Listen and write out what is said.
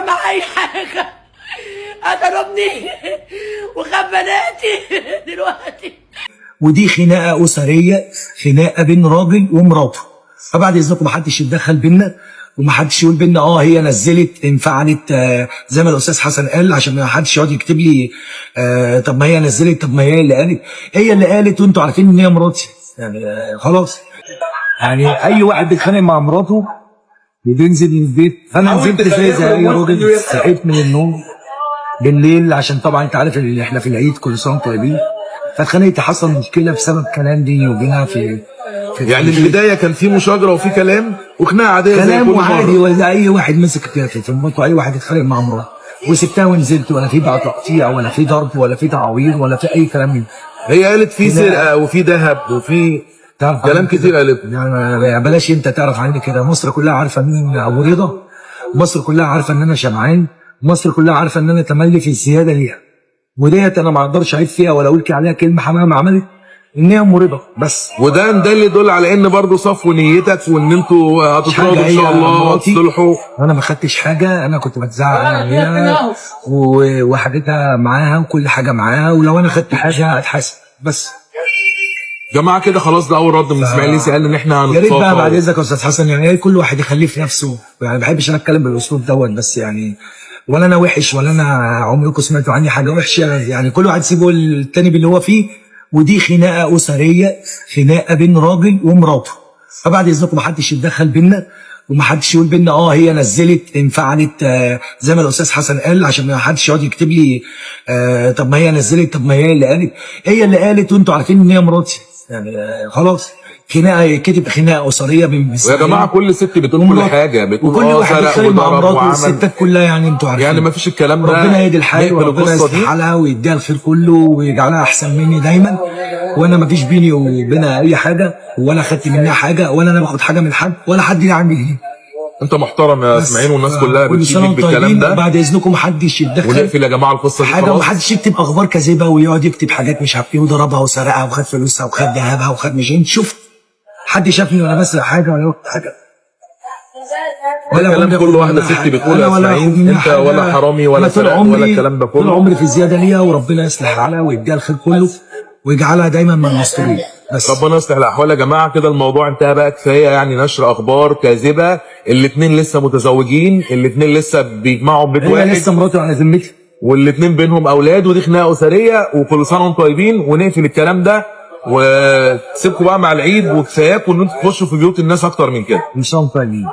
معايا حاجه، قتلوا ابني وخد بناتي دلوقتي. ودي خناقه اسريه، خناقه بين راجل ومراته. فبعد اذنكم محدش يتدخل بينا ومحدش يقول بينا هي نزلت انفعلت زي ما الاستاذ حسن قال، عشان ما حدش يقعد يكتب لي طب ما هي نزلت، طب ما هي اللي قالت. هي اللي قالت وانتوا عارفين ان هي مراتي يعني. خلاص يعني اي واحد بيتخانق مع مراته بينزل من البيت. فانا نزلت زي اي راجل، صحيت من النوم بالليل عشان طبعا انت عارف ان احنا في العيد كل سنه طيبين. فاتخانقت، حصل مشكله بسبب كلام بيني وبينها في يعني البدايه كان في مشاجره وفي كلام وخناقه عاديه زي كلام كل عادي، مره. ولا اي واحد مسك في مراته، اي واحد يتخانق مع مراته وسبتها ونزلت، ولا في بقى تقطيع ولا في ضرب ولا في تعويض ولا في اي كلام من هي قالت في سرقه وفي ذهب وفي كلام كتير قالت. يعني بلاش انت تعرف عني كده. مصر كلها عارفه مين ابو رضا، مصر كلها عارفه ان انا شمعان، مصر كلها عارفه ان انا تملي في الزياده ليها، وديت انا ما اقدرش اعيب فيها ولا اقول عليها كلمه حمام عملت ان هي مريضه بس. وده اللي يدل على ان برضه صفو نيتك وان انتوا هتتراضوا ان شاء الله وتصلحوا. انا ما خدتش حاجه، انا كنت بتزعق عليها وحاجتها معاها وكل حاجه معاها، ولو انا خدت حاجه هتحاسب بس. جماعه كده خلاص، ده اول رد من اسماعيل قال ان احنا يا ريت بقى بعد اذنك يا استاذ حسن، يعني كل واحد يخليه في نفسه. يعني ما بحبش انا اتكلم بالاسلوب دوت، بس يعني ولا انا وحش ولا انا عمركم سمعتوا عني حاجه وحشه. يعني كل واحد سيبه التاني باللي هو فيه. ودي خناقه اسريه، خناقه بين راجل ومراته. فبعد اذنكم محدش يتدخل بينا ومحدش يقول بينا هي نزلت انفعلت زي ما الاستاذ حسن قال، عشان ما حدش يقعد يكتب لي طب ما هي نزلت، طب ما هي اللي قالت. هي اللي قالت وانتوا عارفين ان هي مراتي يعني. خلاص خناقه كتب خناقه اسريه بين ويا جماعه كل ست بتقول كل حاجه، بتقول وكل واحد سرق بيتكلم مع وضرب مراته وعمل. والستات كلها يعني انتوا عارفين. يعني ما فيش الكلام ده. ربنا يهدي الحال وربنا يصلح حالها ويديها الخير كله ويجعلها احسن مني دايما. وانا ما فيش بيني وبينها اي حاجه، ولا خدت منها حاجه، ولا انا باخد حاجه من حد، ولا حد يعمل ايه. انت محترم يا اسماعيل، والناس كلها بتشيدك بالكلام ده. بعد اذنكم محدش يتدخل ونقفل يا جماعه القصه دي حاجه، ومحدش يكتب اخبار كاذبه ويقعد يكتب حاجات مش عارف ايه وضربها وسرقها وخد فلوسها وخد ذهبها وخد. مش انت شفت حد شافني وانا بسرق حاجه ولا واخد حاجه؟ ولا كلام كل واحده ست بتقول يا اسماعيل انت ولا حرامي ولا سرقت ولا الكلام ده كله. طول عمري في الزياده ليها، وربنا يصلح حالها ويديها الخير كله ويجعلها دايما من المستورين بس. ربنا يصلح الاحوال يا جماعه. كده الموضوع انتهى بقى، كفايه يعني نشر اخبار كاذبه. الاثنين لسه متزوجين، الاثنين لسه بيجمعوا بيت واحد، لسه مراتي على ذمتي، والاثنين بينهم اولاد، ودي خناقه اسريه وكل سنه وانتم طيبين. ونقفل الكلام ده وسيبكم بقى مع العيد، وكفاياكم ان انتوا تخشوا في بيوت الناس اكتر من كده. ان شاء الله طيبين.